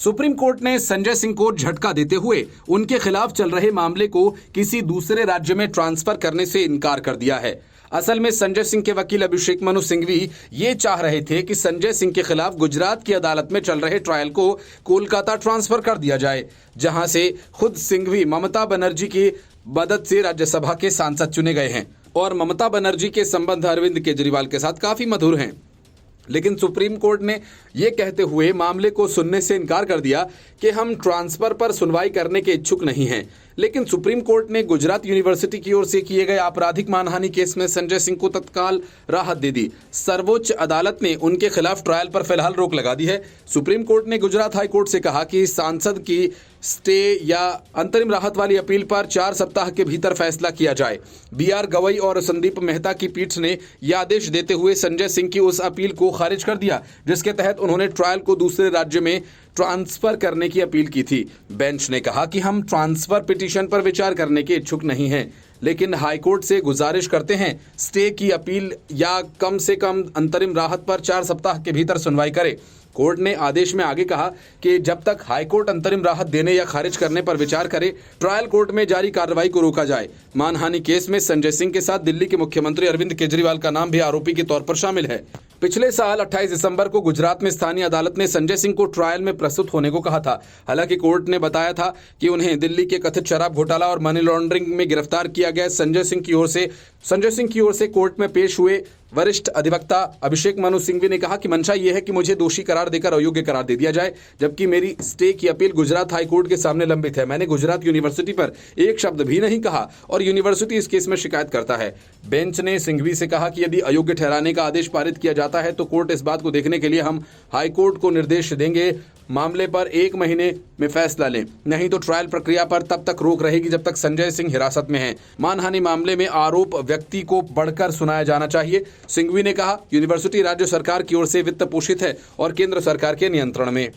Supreme court ने संजय सिंह को झटका देते हुए उनके खिलाफ चल रहे मामले को किसी दूसरे राज्य में ट्रांसफर करने से इनकार कर दिया है। असल में संजय सिंह के वकील अभिषेक मनु सिंघवी ये चाह रहे थे कि संजय सिंह के खिलाफ गुजरात की अदालत में चल रहे ट्रायल को कोलकाता ट्रांसफर कर दिया जाए, जहां से खुद सिंघवी ममता बनर्जी की मदद से राज्यसभा के सांसद चुने गए हैं और ममता बनर्जी के संबंध अरविंद केजरीवाल के साथ काफी मधुर हैं। लेकिन सुप्रीम कोर्ट ने यह कहते हुए मामले को सुनने से इनकार कर दिया कि हम ट्रांसफर पर सुनवाई करने के इच्छुक नहीं हैं। लेकिन सुप्रीम कोर्ट ने गुजरात यूनिवर्सिटी की ओर से किए गए आपराधिक मानहानि केस में संजय सिंह को तत्काल राहत दे दी। सर्वोच्च अदालत ने उनके खिलाफ ट्रायल पर फिलहाल रोक लगा दी है। सुप्रीम कोर्ट ने गुजरात हाई कोर्ट से कहा कि सांसद की स्टे या अंतरिम राहत वाली अपील पर 4 सप्ताह के भीतर फैसला किया जाए। BR गवई और संदीप मेहता की पीठ ने यह आदेश देते हुए संजय सिंह की उस अपील को खारिज कर दिया जिसके तहत उन्होंने ट्रायल को दूसरे राज्य में ट्रांसफर करने की अपील की थी। बेंच ने कहा कि हम ट्रांसफर पिटीशन पर विचार करने के इच्छुक नहीं हैं, लेकिन हाईकोर्ट से गुजारिश करते हैं स्टे की अपील या कम से कम अंतरिम राहत पर 4 सप्ताह के भीतर सुनवाई करे। कोर्ट ने आदेश में आगे कहा कि जब तक हाईकोर्ट अंतरिम राहत देने या खारिज करने पर विचार करे, ट्रायल कोर्ट में जारी कार्रवाई को रोका जाए। मानहानि केस में संजय सिंह के साथ दिल्ली के मुख्यमंत्री अरविंद केजरीवाल का नाम भी आरोपी के तौर पर शामिल है। पिछले साल 28 दिसंबर को गुजरात में स्थानीय अदालत ने संजय सिंह को ट्रायल में प्रस्तुत होने को कहा था। हालांकि कोर्ट ने बताया था कि उन्हें दिल्ली के कथित शराब घोटाला और मनी लॉन्ड्रिंग में गिरफ्तार किया गया। संजय सिंह की ओर से कोर्ट में पेश हुए वरिष्ठ अधिवक्ता अभिषेक मनु सिंघवी ने कहा कि मंशा यह है कि मुझे दोषी करार देकर अयोग्य करार दे दिया जाए, जबकि मेरी स्टे की अपील गुजरात हाई कोर्ट के सामने लंबित है। मैंने गुजरात यूनिवर्सिटी पर एक शब्द भी नहीं कहा और यूनिवर्सिटी इस केस में शिकायत करता है। बेंच ने सिंघवी से कहा कि यदि अयोग्य ठहराने का आदेश पारित किया जाता है तो कोर्ट इस बात को देखने के लिए हम हाई कोर्ट को निर्देश देंगे मामले पर 1 महीने में फैसला लें, नहीं तो ट्रायल प्रक्रिया पर तब तक रोक रहेगी जब तक संजय सिंह हिरासत में हैं। मानहानि मामले में आरोप व्यक्ति को बढ़कर सुनाया जाना चाहिए। सिंघवी ने कहा यूनिवर्सिटी राज्य सरकार की ओर से वित्त पोषित है और केंद्र सरकार के नियंत्रण में।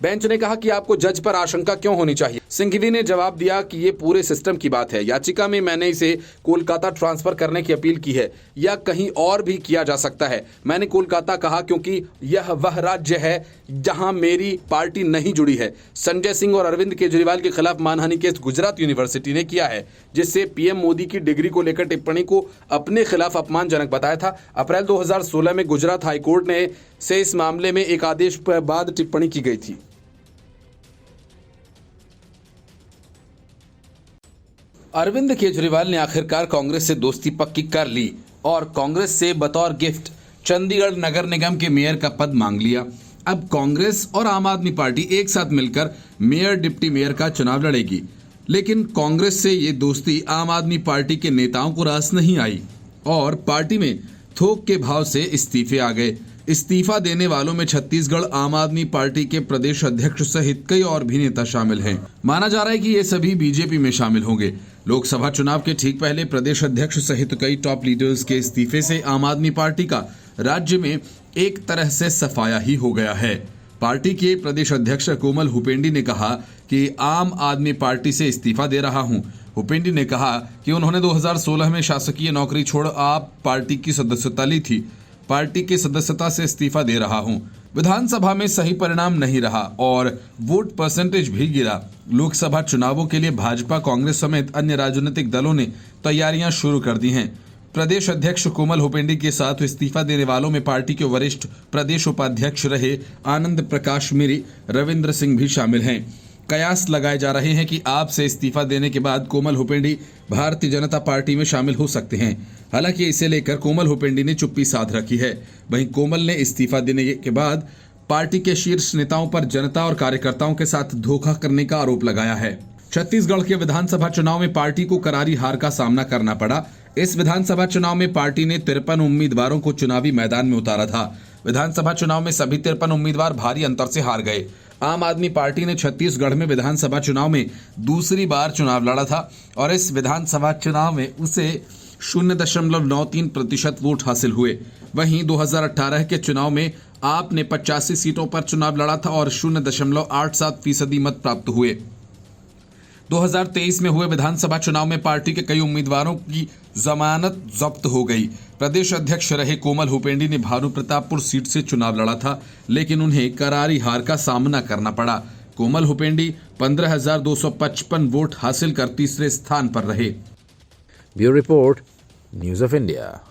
बेंच ने कहा कि आपको जज पर आशंका क्यों होनी चाहिए। सिंघवी ने जवाब दिया कि ये पूरे सिस्टम की बात है। याचिका में मैंने इसे कोलकाता ट्रांसफर करने की अपील की है या कहीं और भी किया जा सकता है। मैंने कोलकाता कहा क्योंकि यह वह राज्य है जहां मेरी पार्टी नहीं जुड़ी है। संजय सिंह और अरविंद केजरीवाल के खिलाफ मानहानि केस गुजरात यूनिवर्सिटी ने किया है, जिससे पीएम मोदी की डिग्री को लेकर टिप्पणी को अपने खिलाफ अपमानजनक बताया था। अप्रैल 2016 में गुजरात हाईकोर्ट ने से इस मामले में एक आदेश पर बाद टिप्पणी की गई थी। अरविंद केजरीवाल ने आखिरकार कांग्रेस से दोस्ती पक्की कर ली और कांग्रेस से बतौर गिफ्ट चंडीगढ़ नगर निगम के मेयर का पद मांग लिया। अब कांग्रेस और आम आदमी पार्टी एक साथ मिलकर मेयर डिप्टी मेयर का चुनाव लड़ेगी, लेकिन कांग्रेस से ये दोस्ती आम आदमी पार्टी के नेताओं को रास नहीं आई और पार्टी में थोक के भाव से इस्तीफे आ गए। इस्तीफा देने वालों में छत्तीसगढ़ आम आदमी पार्टी के प्रदेश अध्यक्ष सहित कई और भी नेता शामिल हैं। माना जा रहा है कि ये सभी बीजेपी में शामिल होंगे। लोकसभा चुनाव के ठीक पहले प्रदेश अध्यक्ष सहित कई टॉप लीडर्स के इस्तीफे से आम आदमी पार्टी का राज्य में एक तरह से सफाया ही हो गया है। पार्टी के प्रदेश अध्यक्ष कोमल हुपेंडी ने कहा कि आम आदमी पार्टी से इस्तीफा दे रहा हूं। हुपेंडी ने कहा कि उन्होंने 2016 में शासकीय नौकरी छोड़ आप पार्टी की सदस्यता ली थी। पार्टी की सदस्यता से इस्तीफा दे रहा हूं। विधानसभा में सही परिणाम नहीं रहा और वोट परसेंटेज भी गिरा। लोकसभा चुनावों के लिए भाजपा, कांग्रेस समेत अन्य राजनीतिक दलों ने तैयारियां शुरू कर दी हैं। प्रदेश अध्यक्ष कोमल हुपेंडी के साथ इस्तीफा देने वालों में पार्टी के वरिष्ठ प्रदेश उपाध्यक्ष रहे आनंद प्रकाश मेरी, रविंद्र सिंह भी शामिल हैं। कयास लगाए जा रहे हैं कि आप से इस्तीफा देने के बाद कोमल हुपेंडी भारतीय जनता पार्टी में शामिल हो सकते हैं। हालांकि इसे लेकर कोमल हुपेंडी ने चुप्पी साध रखी है। वहीं कोमल ने इस्तीफा देने के बाद पार्टी के शीर्ष नेताओं पर जनता और कार्यकर्ताओं के साथ धोखा करने का आरोप लगाया है। छत्तीसगढ़ के विधानसभा चुनाव में पार्टी को करारी हार का सामना करना पड़ा। इस विधानसभा चुनाव में पार्टी ने 53 उम्मीदवारों को चुनावी मैदान में उतारा था। विधानसभा चुनाव में सभी 53 उम्मीदवार भारी अंतर से हार गए। आम आदमी पार्टी ने छत्तीसगढ़ में विधानसभा चुनाव में दूसरी बार चुनाव लड़ा था और इस विधानसभा चुनाव में उसे 0.93% वोट हासिल हुए। वहीं 2018 के चुनाव में आप ने 85 सीटों पर चुनाव लड़ा था और 0.87% मत प्राप्त हुए। 2023 में हुए विधानसभा चुनाव में पार्टी के कई उम्मीदवारों की जमानत जब्त हो गई। प्रदेश अध्यक्ष रहे कोमल हुपेंडी ने भानु प्रतापपुर सीट से चुनाव लड़ा था, लेकिन उन्हें करारी हार का सामना करना पड़ा। कोमल हुपेंडी 15,255 वोट हासिल कर तीसरे स्थान पर रहे। Bureau report, news of India.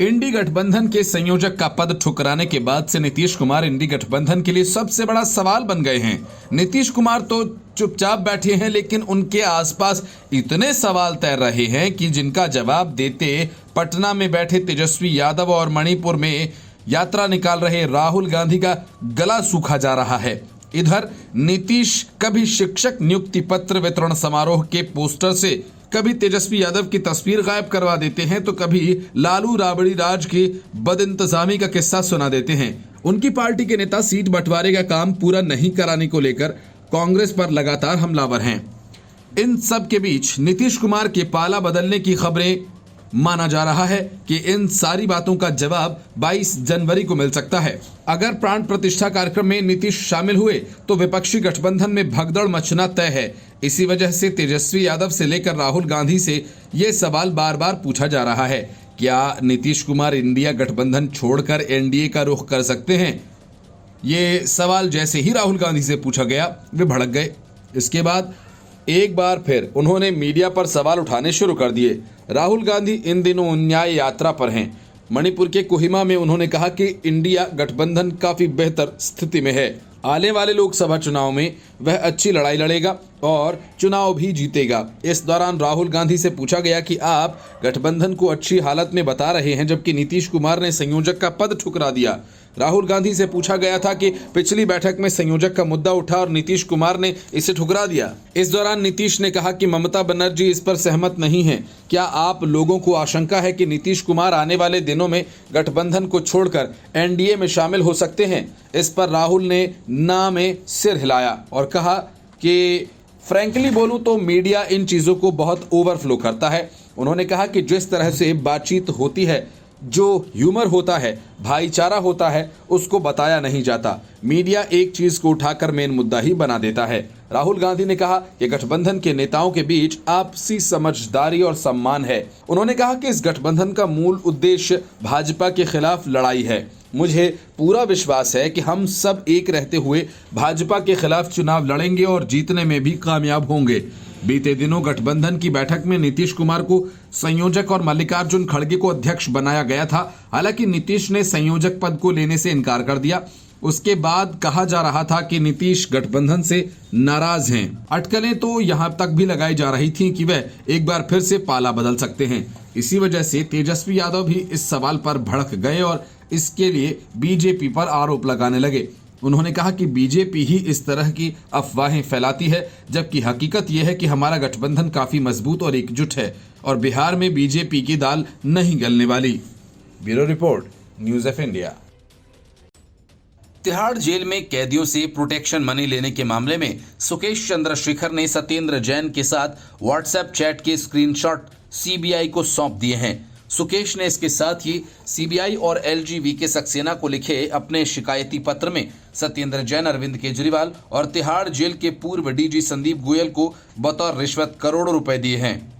INDI गठबंधन के संयोजक का पद ठुकराने के बाद से नीतीश कुमार इंडी गठबंधन के लिए सबसे बड़ा सवाल बन गए हैं। नीतीश कुमार तो चुपचाप बैठे हैं, लेकिन उनके आसपास इतने सवाल तैर रहे हैं कि जिनका जवाब देते पटना में बैठे तेजस्वी यादव और मणिपुर में यात्रा निकाल रहे राहुल गांधी का गला सूखा जा रहा है। इधर नीतीश कभी शिक्षक नियुक्ति पत्र वितरण समारोह के पोस्टर से कभी तेजस्वी यादव की तस्वीर गायब करवा देते हैं, तो कभी लालू राबड़ी राज की बदइंतजामी का किस्सा सुना देते हैं। उनकी पार्टी के नेता सीट बंटवारे का काम पूरा नहीं कराने को लेकर कांग्रेस पर लगातार हमलावर हैं। इन सब के बीच नीतीश कुमार के पाला बदलने की खबरें माना जा रहा है कि इन सारी बातों का जवाब 22 जनवरी को मिल सकता है। अगर प्राण प्रतिष्ठा कार्यक्रम में नीतीश शामिल हुए तो विपक्षी गठबंधन में भगदड़ मचना तय है। इसी वजह से तेजस्वी यादव से लेकर राहुल गांधी से ये सवाल बार बार पूछा जा रहा है, क्या नीतीश कुमार इंडिया गठबंधन छोड़कर एनडीए का रुख कर सकते हैं? ये सवाल जैसे ही राहुल गांधी से पूछा गया वे भड़क गए। इसके बाद एक बार फिर उन्होंने मीडिया पर सवाल उठाने शुरू कर दिए। राहुल गांधी इन दिनों न्याय यात्रा पर हैं। मणिपुर के कोहिमा में उन्होंने कहा कि इंडिया गठबंधन काफी बेहतर स्थिति में है। आने वाले लोकसभा चुनाव में वह अच्छी लड़ाई लड़ेगा और चुनाव भी जीतेगा। इस दौरान राहुल गांधी से पूछा गया कि आप गठबंधन को अच्छी हालत में बता रहे हैं, जबकि नीतीश कुमार ने संयोजक का पद ठुकरा दिया। राहुल गांधी से पूछा गया था कि पिछली बैठक में संयोजक का मुद्दा उठा और नीतीश कुमार ने इसे ठुकरा दिया। इस दौरान नीतीश ने कहा कि ममता बनर्जी इस पर सहमत नहीं है। क्या आप लोगों को आशंका है कि नीतीश कुमार आने वाले दिनों में गठबंधन को छोड़कर एनडीए में शामिल हो सकते हैं? इस पर राहुल ने ना में सिर हिलाया और कहा कि फ्रैंकली बोलूं तो मीडिया इन चीज़ों को बहुत ओवरफ्लो करता है। उन्होंने कहा कि जिस तरह से बातचीत होती है, जो ह्यूमर होता है, भाईचारा होता है, उसको बताया नहीं जाता। मीडिया एक चीज को उठाकर मेन मुद्दा ही बना देता है। राहुल गांधी ने कहा कि गठबंधन के नेताओं के बीच आपसी समझदारी और सम्मान है। उन्होंने कहा कि इस गठबंधन का मूल उद्देश्य भाजपा के खिलाफ लड़ाई है। मुझे पूरा विश्वास है कि हम सब एक रहते हुए भाजपा के खिलाफ चुनाव लड़ेंगे और जीतने में भी कामयाब होंगे। बीते दिनों गठबंधन की बैठक में नीतीश कुमार को संयोजक और मल्लिकार्जुन खड़गे को अध्यक्ष बनाया गया था। हालांकि नीतीश ने संयोजक पद को लेने से इनकार कर दिया। उसके बाद कहा जा रहा था कि नीतीश गठबंधन से नाराज हैं। अटकलें तो यहां तक भी लगाई जा रही थीं कि वह एक बार फिर से पाला बदल सकते हैं। इसी वजह से तेजस्वी यादव भी इस सवाल पर भड़क गए और इसके लिए बीजेपी पर आरोप लगाने लगे। उन्होंने कहा कि बीजेपी ही इस तरह की अफवाहें फैलाती है, जबकि हकीकत यह है कि हमारा गठबंधन काफी मजबूत और एकजुट है और बिहार में बीजेपी की दाल नहीं गलने वाली। Bureau report, news of India. Tihar jail में कैदियों से प्रोटेक्शन मनी लेने के मामले में सुकेश चंद्रशेखर ने सत्येंद्र जैन के साथ व्हाट्सएप चैट के स्क्रीनशॉट सीबीआई को सौंप दिए हैं। सुकेश ने इसके साथ ही सीबीआई और एलजीवी सक्सेना को लिखे अपने शिकायती पत्र में सत्येंद्र जैन, अरविंद केजरीवाल और तिहाड़ जेल के पूर्व डीजी संदीप गोयल को बतौर रिश्वत करोड़ों रुपए दिए हैं।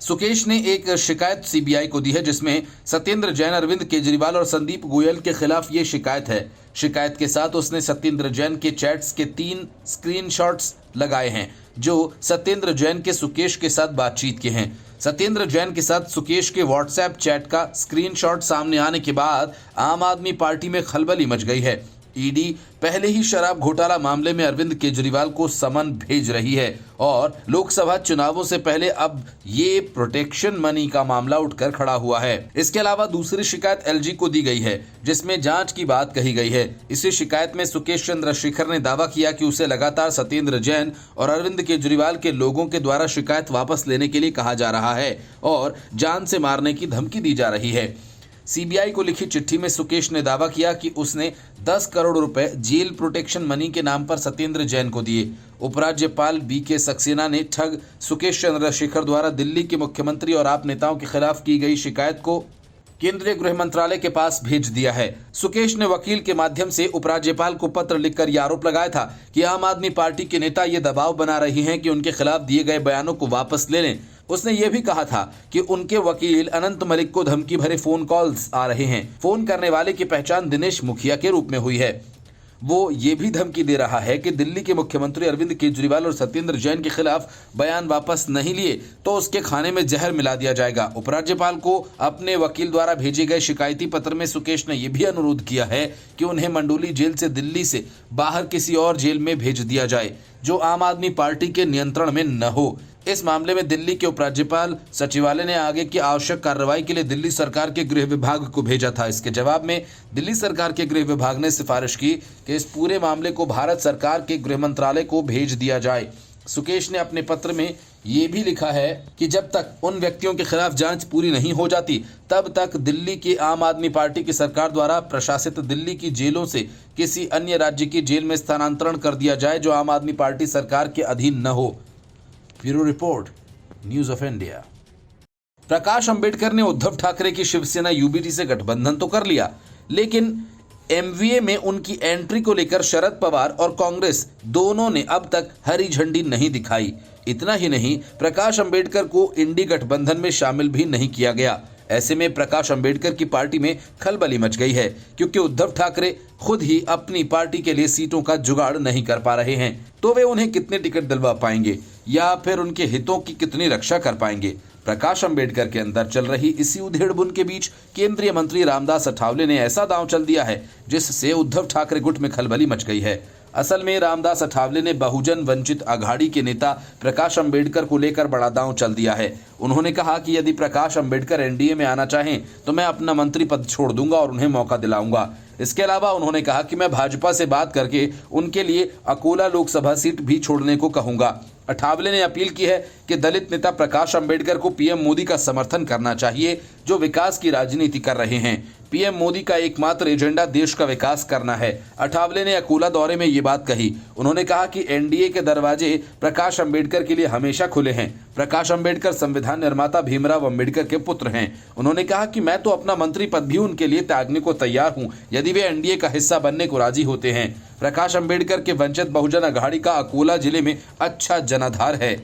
सुकेश ने एक शिकायत सीबीआई को दी है, जिसमें सत्येंद्र जैन, अरविंद केजरीवाल और संदीप गोयल के खिलाफ ये शिकायत है। शिकायत के साथ उसने सत्येंद्र जैन के चैट्स के 3 स्क्रीनशॉट्स लगाए हैं, जो सत्येंद्र जैन के सुकेश के साथ बातचीत के हैं। सत्येंद्र जैन के साथ सुकेश के व्हाट्सएप चैट का स्क्रीनशॉट सामने आने के बाद आम आदमी पार्टी में खलबली मच गई है। ईडी पहले ही शराब घोटाला मामले में अरविंद केजरीवाल को समन भेज रही है और लोकसभा चुनावों से पहले अब ये प्रोटेक्शन मनी का मामला उठकर खड़ा हुआ है। इसके अलावा दूसरी शिकायत एलजी को दी गई है, जिसमें जांच की बात कही गई है। इसी शिकायत में सुकेश चंद्रशेखर ने दावा किया कि उसे लगातार सत्येंद्र जैन और अरविंद केजरीवाल के लोगों के द्वारा शिकायत वापस लेने के लिए कहा जा रहा है और जान से मारने की धमकी दी जा रही है। सीबीआई को लिखी चिट्ठी में सुकेश ने दावा किया कि उसने 10 करोड़ रुपए जेल प्रोटेक्शन मनी के नाम पर सत्येंद्र जैन को दिए। उपराज्यपाल बीके सक्सेना ने ठग सुकेश चंद्रशेखर द्वारा दिल्ली के मुख्यमंत्री और आप नेताओं के खिलाफ की गई शिकायत केंद्रीय गृह मंत्रालय के पास भेज दिया है। सुकेश ने वकील के माध्यम से उपराज्यपाल को पत्र लिखकर यह आरोप लगाया था कि आम आदमी पार्टी के नेता ये दबाव बना रही हैं कि उनके खिलाफ दिए गए बयानों को वापस ले लें। उसने यह भी कहा था कि उनके वकील अनंत मलिक को धमकी भरे फोन कॉल्स आ रहे हैं। फोन करने वाले की पहचान दिनेश मुखिया के रूप में हुई है। वो ये भी धमकी दे रहा है कि दिल्ली के मुख्यमंत्री अरविंद केजरीवाल और सत्येंद्र जैन के खिलाफ बयान वापस नहीं लिए तो उसके खाने में जहर मिला दिया जाएगा। उपराज्यपाल को अपने वकील द्वारा भेजे गए शिकायती पत्र में सुकेश ने यह भी अनुरोध किया है कि उन्हें मंडोली जेल से दिल्ली से बाहर किसी और जेल में भेज दिया जाए जो आम आदमी पार्टी के नियंत्रण में न हो। इस मामले में दिल्ली के उपराज्यपाल सचिवालय ने आगे की आवश्यक कार्रवाई के लिए दिल्ली सरकार के गृह विभाग को भेजा था। इसके जवाब में दिल्ली सरकार के गृह विभाग ने सिफारिश की कि इस पूरे मामले को भारत सरकार के गृह मंत्रालय को भेज दिया जाए। सुकेश ने अपने पत्र में ये भी लिखा है कि जब तक उन व्यक्तियों के खिलाफ जांच पूरी नहीं हो जाती तब तक दिल्ली की आम आदमी पार्टी की सरकार द्वारा प्रशासित दिल्ली की जेलों से किसी अन्य राज्य की जेल में स्थानांतरण कर दिया जाए जो आम आदमी पार्टी सरकार के अधीन न हो। Bureau report, news of India. Prakash Ambedkar ने उद्धव ठाकरे की शिवसेना यूबीटी से गठबंधन तो कर लिया, लेकिन एमवीए में उनकी एंट्री को लेकर शरद पवार और कांग्रेस दोनों ने अब तक हरी झंडी नहीं दिखाई। इतना ही नहीं, प्रकाश अंबेडकर को इंडी गठबंधन में शामिल भी नहीं किया गया। ऐसे में प्रकाश अंबेडकर की पार्टी में खलबली मच गई है क्योंकि उद्धव ठाकरे खुद ही अपनी पार्टी के लिए सीटों का जुगाड़ नहीं कर पा रहे हैं। तो वे उन्हें कितने टिकट दिलवा पाएंगे या फिर उनके हितों की कितनी रक्षा कर पाएंगे। प्रकाश अंबेडकर के अंदर चल रही इसी उधेड़-बुन के बीच केंद्रीय मंत्री रामदास अठावले ने ऐसा दांव चल दिया है जिससे उद्धव ठाकरे गुट में खलबली मच गई है। असल में रामदास अठावले ने बहुजन वंचित अघाड़ी के नेता प्रकाश अंबेडकर को लेकर बड़ा दांव चल दिया है। उन्होंने कहा कि यदि प्रकाश अंबेडकर एनडीए में आना चाहें तो मैं अपना मंत्री पद छोड़ दूंगा और उन्हें मौका दिलाऊंगा। इसके अलावा उन्होंने कहा कि मैं भाजपा से बात करके उनके लिए अकोला लोकसभा सीट भी छोड़ने को कहूंगा। अठावले ने अपील की है कि दलित नेता प्रकाश अंबेडकर को पीएम मोदी का समर्थन करना चाहिए जो विकास की राजनीति कर रहे हैं। पीएम मोदी का एकमात्र एजेंडा देश का विकास करना है। अठावले ने अकोला दौरे में ये बात कही। उन्होंने कहा कि एनडीए के दरवाजे प्रकाश अंबेडकर के लिए हमेशा खुले हैं। प्रकाश अंबेडकर संविधान निर्माता भीमराव अंबेडकर के पुत्र हैं। उन्होंने कहा कि मैं तो अपना मंत्री पद भी उनके लिए त्यागने को तैयार हूं यदि वे एनडीए का हिस्सा बनने को राजी होते हैं। प्रकाश अंबेडकर के वंचित बहुजन अघाड़ी का अकोला जिले में अच्छा जनाधार है।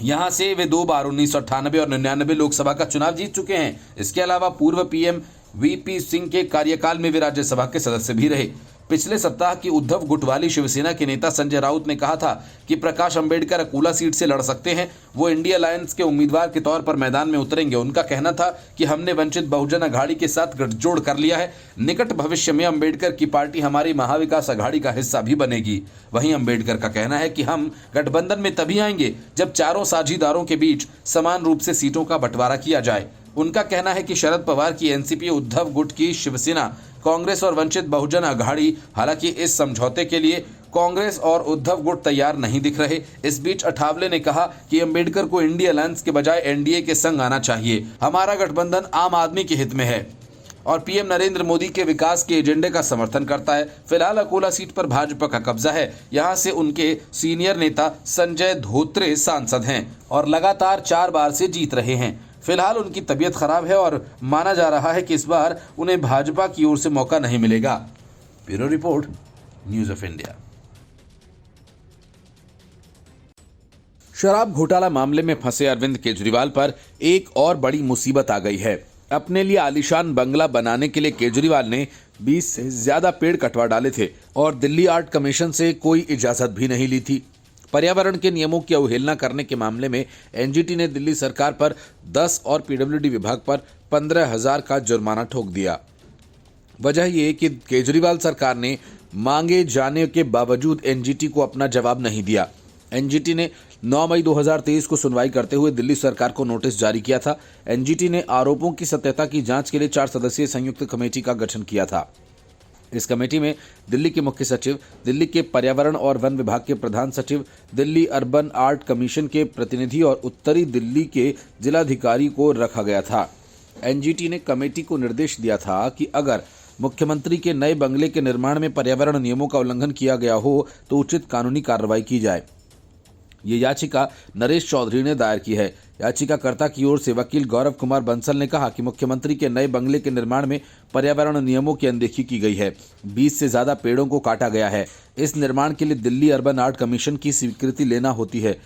यहां से वे 2 बार 1998 और 99 लोकसभा का चुनाव जीत चुके हैं। इसके अलावा पूर्व पीएम वीपी सिंह के कार्यकाल में वे राज्यसभा के सदस्य भी रहे। पिछले सप्ताह की उद्धव गुट वाली शिवसेना के नेता संजय राउत ने कहा था कि प्रकाश अंबेडकर अकोला सीट से लड़ सकते हैं। वो इंडिया अलायंस के उम्मीदवार के तौर पर मैदान में उतरेंगे। उनका कहना था कि हमने वंचित बहुजन अघाड़ी के साथ गठजोड़ कर लिया है। निकट भविष्य में अंबेडकर की पार्टी हमारी महाविकास अघाड़ी का हिस्सा भी बनेगी। वहीं अंबेडकर का कहना है कि हम गठबंधन में तभी आएंगे जब चारों साझीदारों के बीच समान रूप से सीटों का बंटवारा किया जाए। उनका कहना है कि शरद पवार की एनसीपी, उद्धव गुट की शिवसेना, कांग्रेस और वंचित बहुजन अघाड़ी हालांकि इस समझौते के लिए कांग्रेस और उद्धव गुट तैयार नहीं दिख रहे। इस बीच अठावले ने कहा कि अंबेडकर को इंडिया अलायंस के बजाय एनडीए के संग आना चाहिए। हमारा गठबंधन आम आदमी के हित में है और पीएम नरेंद्र मोदी के विकास के एजेंडे का समर्थन करता है। फिलहाल अकोला सीट पर भाजपा का कब्जा है। यहां से उनके सीनियर नेता संजय धोत्रे सांसद हैं और लगातार 4 बार से जीत रहे हैं। फिलहाल उनकी तबीयत खराब है और माना जा रहा है कि इस बार उन्हें भाजपा की ओर से मौका नहीं मिलेगा। Bureau report, news of India. शराब घोटाला मामले में फंसे अरविंद केजरीवाल पर एक और बड़ी मुसीबत आ गई है। अपने लिए आलीशान बंगला बनाने के लिए केजरीवाल ने 20 से ज्यादा पेड़ कटवा डाले थे और दिल्ली आर्ट कमीशन से कोई इजाजत भी नहीं ली थी। पर्यावरण के नियमों की अवहेलना करने के मामले में एनजीटी ने दिल्ली सरकार पर 10 और पीडब्ल्यूडी विभाग पर 15,000 का जुर्माना ठोक दिया। वजह ये कि केजरीवाल सरकार ने मांगे जाने के बावजूद एनजीटी को अपना जवाब नहीं दिया। एनजीटी ने 9 मई 2023 को सुनवाई करते हुए दिल्ली सरकार को नोटिस जारी किया था। एनजीटी ने आरोपों की सत्यता की जांच के लिए 4 सदस्यीय संयुक्त कमेटी का गठन किया था। इस कमेटी में दिल्ली के मुख्य सचिव, दिल्ली के पर्यावरण और वन विभाग के प्रधान सचिव, दिल्ली अर्बन आर्ट कमीशन के प्रतिनिधि और उत्तरी दिल्ली के जिलाधिकारी को रखा गया था। एनजीटी ने कमेटी को निर्देश दिया था कि अगर मुख्यमंत्री के नए बंगले के निर्माण में पर्यावरण नियमों का उल्लंघन किया गया हो तो उचित कानूनी कार्रवाई की जाए। ये याचिका नरेश चौधरी ने दायर की है। याचिकाकर्ता की ओर से वकील गौरव कुमार बंसल ने कहा कि मुख्यमंत्री के नए बंगले के निर्माण में पर्यावरण नियमों की अनदेखी की गई है। 20 से ज्यादा पेड़ों को काटा गया है। इस निर्माण के लिए दिल्ली अर्बन आर्ट कमीशन की स्वीकृति लेना होती है।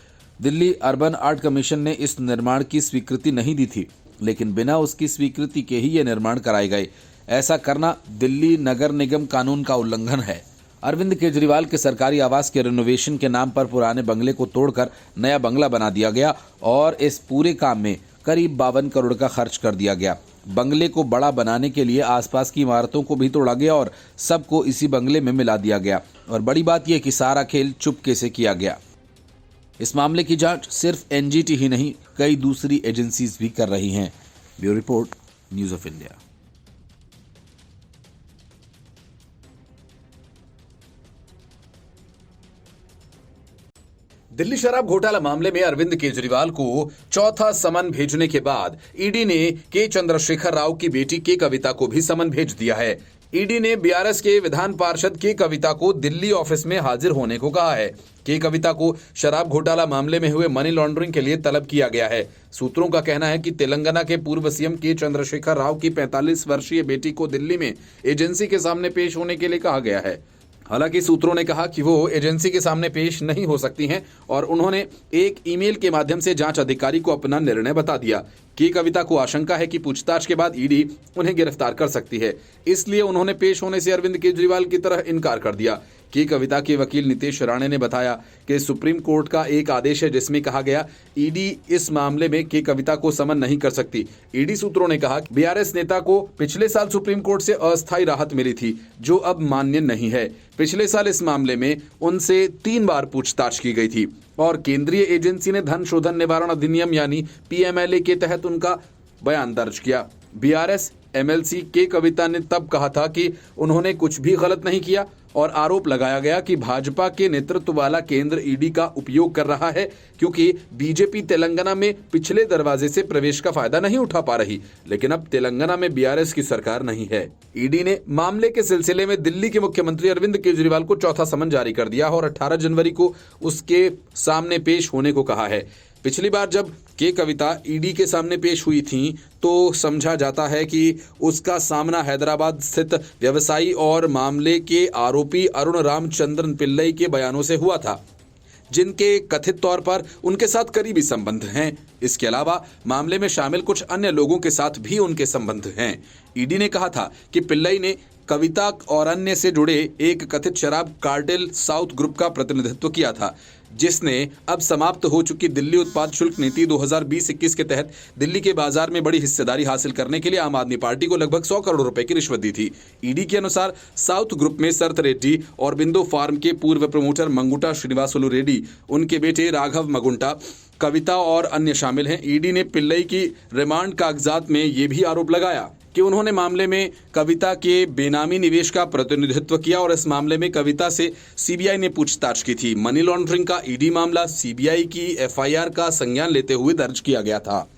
दिल्ली अर्बन आर्ट कमीशन ने इस निर्माण की स्वीकृति नहीं दी थी, लेकिन बिना उसकी स्वीकृति के ही ये निर्माण कराए गए। ऐसा करना दिल्ली नगर निगम कानून का उल्लंघन है। अरविंद केजरीवाल के सरकारी आवास के रिनोवेशन के नाम पर पुराने बंगले को तोड़कर नया बंगला बना दिया गया और इस पूरे काम में करीब 52 करोड़ का खर्च कर दिया गया। बंगले को बड़ा बनाने के लिए आसपास की इमारतों को भी तोड़ा गया और सबको इसी बंगले में मिला दिया गया। और बड़ी बात यह कि सारा खेल चुपके से किया गया। इस मामले की जांच सिर्फ एनजीटी ही नहीं, कई दूसरी एजेंसीज भी कर रही हैं। Bureau report, news of India. Delhi शराब घोटाला मामले में अरविंद केजरीवाल को चौथा समन भेजने के बाद ईडी ने के चंद्रशेखर राव की बेटी के कविता को भी समन भेज दिया है। ईडी ने बीआरएस के विधान पार्षद के कविता को दिल्ली ऑफिस में हाजिर होने को कहा है। के कविता को शराब घोटाला मामले में हुए मनी लॉन्ड्रिंग के लिए तलब किया गया है। सूत्रों का कहना है कि तेलंगाना के पूर्व सीएम के चंद्रशेखर राव की 45 वर्षीय बेटी को दिल्ली में एजेंसी के सामने पेश होने के लिए कहा गया है। हालांकि सूत्रों ने कहा कि वो एजेंसी के सामने पेश नहीं हो सकती हैं और उन्होंने एक ईमेल के माध्यम से जांच अधिकारी को अपना निर्णय बता दिया। की कविता को आशंका है कि पूछताछ के बाद ईडी उन्हें गिरफ्तार कर सकती है, इसलिए उन्होंने पेश होने से अरविंद केजरीवाल की तरह इनकार कर दिया। की कविता के वकील नितेश राणे ने बताया कि सुप्रीम कोर्ट का एक आदेश है जिसमें कहा गया ईडी इस मामले में की कविता को समन नहीं कर सकती। ईडी सूत्रों ने कहा कि बीआरएस नेता को पिछले साल सुप्रीम कोर्ट से अस्थायी राहत मिली थी, जो अब मान्य नहीं है। पिछले साल इस मामले में उनसे 3 बार पूछताछ की गई थी और केंद्रीय एजेंसी ने धन शोधन निवारण अधिनियम यानी पीएमएलए के तहत उनका बयान दर्ज किया। बीआरएस एमएलसी के कविता ने तब कहा था कि उन्होंने कुछ भी गलत नहीं किया और आरोप लगाया गया कि भाजपा के नेतृत्व वाला केंद्र ईडी का उपयोग कर रहा है क्योंकि बीजेपी तेलंगाना में पिछले दरवाजे से प्रवेश का फायदा नहीं उठा पा रही। लेकिन अब तेलंगाना में बीआरएस की सरकार नहीं है। ईडी ने मामले के सिलसिले में दिल्ली के मुख्यमंत्री अरविंद केजरीवाल को चौथा समन जारी कर दिया और 18 जनवरी को उसके सामने पेश होने को कहा है। पिछली बार जब के कविता ईडी के सामने पेश हुई थी तो समझा जाता है कि उसका सामना हैदराबाद स्थित व्यवसायी और मामले के आरोपी अरुण रामचंद्रन पिल्लई के बयानों से हुआ था, जिनके कथित तौर पर उनके साथ करीबी संबंध हैं। इसके अलावा मामले में शामिल कुछ अन्य लोगों के साथ भी उनके संबंध हैं। ईडी ने कहा था कि पिल्लई ने कविता और अन्य से जुड़े एक कथित शराब कार्टेल साउथ ग्रुप का प्रतिनिधित्व किया था, जिसने अब समाप्त हो चुकी दिल्ली उत्पाद शुल्क नीति 2020-21 के तहत दिल्ली के बाजार में बड़ी हिस्सेदारी हासिल करने के लिए आम आदमी पार्टी को लगभग 100 करोड़ रुपए की रिश्वत दी थी। ईडी के अनुसार साउथ ग्रुप में सरत रेड्डी और बिंदु फार्म के पूर्व प्रमोटर मंगुटा श्रीनिवासुलु रेड्डी, उनके बेटे राघव मगुंटा, कविता और अन्य शामिल हैं। ईडी ने पिल्लई की रिमांड कागजात में ये भी आरोप लगाया कि उन्होंने मामले में कविता के बेनामी निवेश का प्रतिनिधित्व किया और इस मामले में कविता से सीबीआई ने पूछताछ की थी। मनी लॉन्ड्रिंग का ईडी मामला सीबीआई की एफआईआर का संज्ञान लेते हुए दर्ज किया गया था।